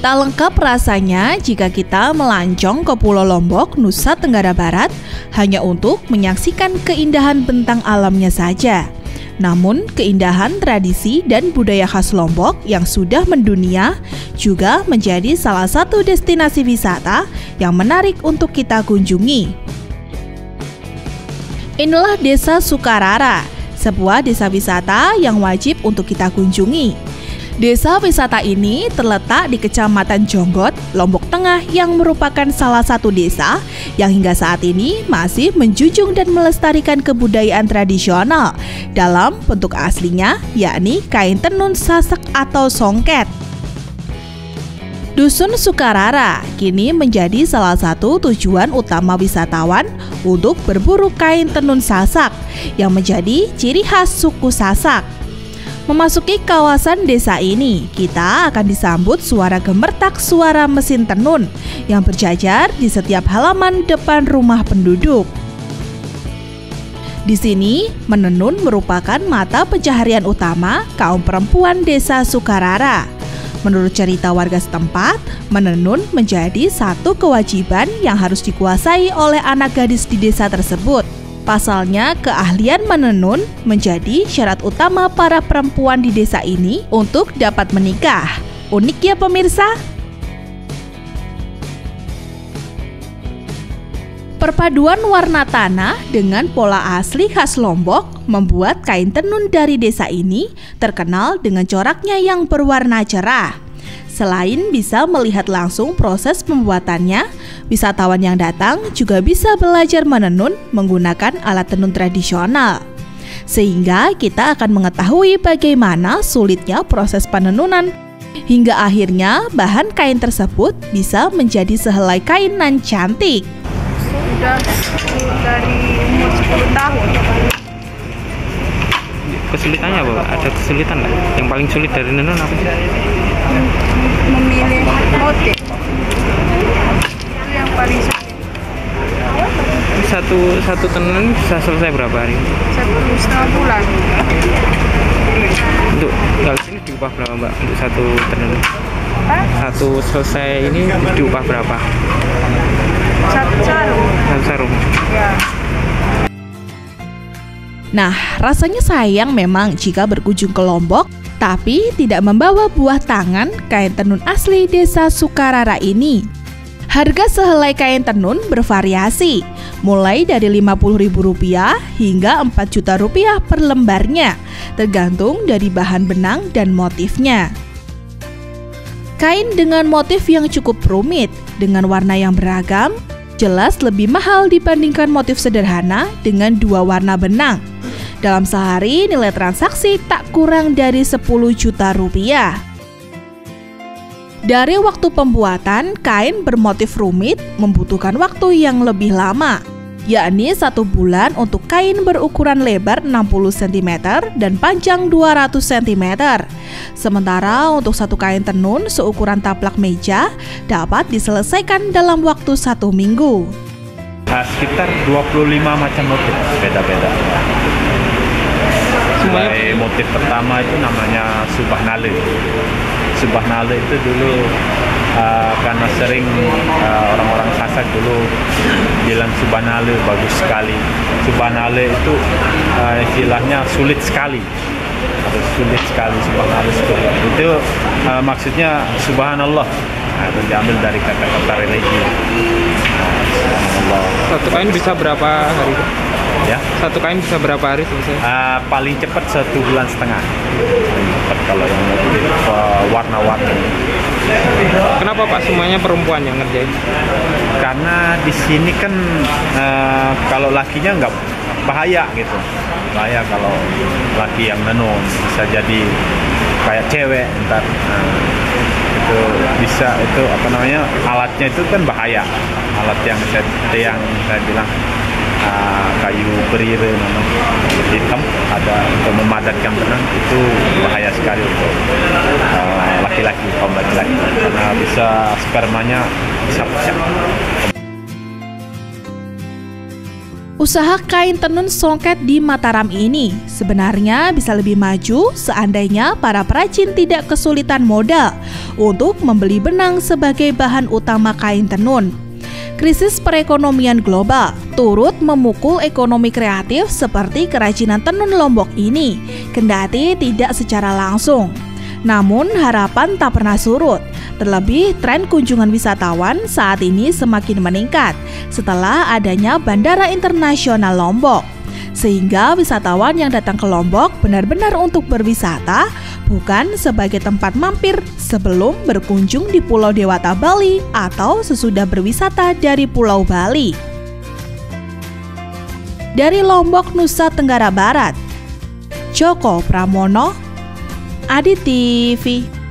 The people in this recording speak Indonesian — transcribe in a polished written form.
Tak lengkap rasanya jika kita melancong ke Pulau Lombok, Nusa Tenggara Barat hanya untuk menyaksikan keindahan bentang alamnya saja. Namun, keindahan tradisi dan budaya khas Lombok yang sudah mendunia juga menjadi salah satu destinasi wisata yang menarik untuk kita kunjungi. Inilah Desa Sukarara, sebuah desa wisata yang wajib untuk kita kunjungi. Desa wisata ini terletak di Kecamatan Jonggot, Lombok Tengah yang merupakan salah satu desa yang hingga saat ini masih menjunjung dan melestarikan kebudayaan tradisional dalam bentuk aslinya, yakni kain tenun sasak atau songket. Dusun Sukarara kini menjadi salah satu tujuan utama wisatawan untuk berburu kain tenun sasak yang menjadi ciri khas suku Sasak. Memasuki kawasan desa ini, kita akan disambut suara gemertak suara mesin tenun yang berjajar di setiap halaman depan rumah penduduk. Di sini, menenun merupakan mata pencaharian utama kaum perempuan desa Sukarara. Menurut cerita warga setempat, menenun menjadi satu kewajiban yang harus dikuasai oleh anak gadis di desa tersebut. Pasalnya, keahlian menenun menjadi syarat utama para perempuan di desa ini untuk dapat menikah. Unik ya pemirsa? Perpaduan warna tanah dengan pola asli khas Lombok membuat kain tenun dari desa ini terkenal dengan coraknya yang berwarna cerah. Selain bisa melihat langsung proses pembuatannya, wisatawan yang datang juga bisa belajar menenun menggunakan alat tenun tradisional. Sehingga kita akan mengetahui bagaimana sulitnya proses penenunan, hingga akhirnya bahan kain tersebut bisa menjadi sehelai kain nan cantik. Sudah dari umur 10 tahun. Kesulitannya apa? Ada kesulitan nggak? Yang paling sulit dari menenun apa sih? Memilih motif. Itu yang paling sulit. Satu tenun bisa selesai berapa hari? 1,5 bulan. Untuk kalau sini diupah berapa Mbak? Untuk satu tenun? Satu selesai ini diupah berapa? Satu sarung. Satu sarung. Ya. Nah, rasanya sayang memang jika berkunjung ke Lombok, tapi tidak membawa buah tangan kain tenun asli desa Sukarara ini. Harga sehelai kain tenun bervariasi, mulai dari Rp50.000 hingga Rp4.000.000 per lembarnya, tergantung dari bahan benang dan motifnya. Kain dengan motif yang cukup rumit, dengan warna yang beragam, jelas lebih mahal dibandingkan motif sederhana dengan 2 warna benang. Dalam sehari, nilai transaksi tak kurang dari Rp10 juta. Dari waktu pembuatan, kain bermotif rumit membutuhkan waktu yang lebih lama, yakni 1 bulan untuk kain berukuran lebar 60 cm dan panjang 200 cm. Sementara untuk satu kain tenun seukuran taplak meja dapat diselesaikan dalam waktu 1 minggu. Sekitar 25 macam motif, beda-beda. Mulai motif pertama itu namanya Subhanale. Subhanale itu dulu karena sering orang-orang Sasak dulu bilang Subhanale bagus sekali. Subhanale itu istilahnya sulit sekali. Sulit sekali Subhanale itu maksudnya Subhanallah. Itu diambil dari kata-kata religi. Satu kain bisa berapa hari? Ya, satu kain bisa berapa hari selesai? Paling cepat 1,5 bulan. Cepat kalau yang warna-warna. Kenapa Pak semuanya perempuan yang ngerjain? Karena di sini kan kalau lakinya nggak bahaya gitu. Bahaya kalau laki yang menenun, bisa jadi kayak cewek ntar. Itu bisa, itu apa namanya, alatnya itu kan bahaya. Alat yang saya bilang kayu berire hitam ada untuk memadatkan benang, itu bahaya sekali untuk laki-laki, kaum laki-laki, karena bisa spermanya bisa pecah. Usaha kain tenun songket di Mataram ini sebenarnya bisa lebih maju seandainya para perajin tidak kesulitan modal untuk membeli benang sebagai bahan utama kain tenun. Krisis perekonomian global turut memukul ekonomi kreatif seperti kerajinan tenun Lombok ini, kendati tidak secara langsung. Namun harapan tak pernah surut, terlebih tren kunjungan wisatawan saat ini semakin meningkat setelah adanya Bandara Internasional Lombok. Sehingga wisatawan yang datang ke Lombok benar-benar untuk berwisata, bukan sebagai tempat mampir sebelum berkunjung di Pulau Dewata Bali atau sesudah berwisata dari Pulau Bali. Dari Lombok, Nusa Tenggara Barat, Joko Pramono, Adi TV.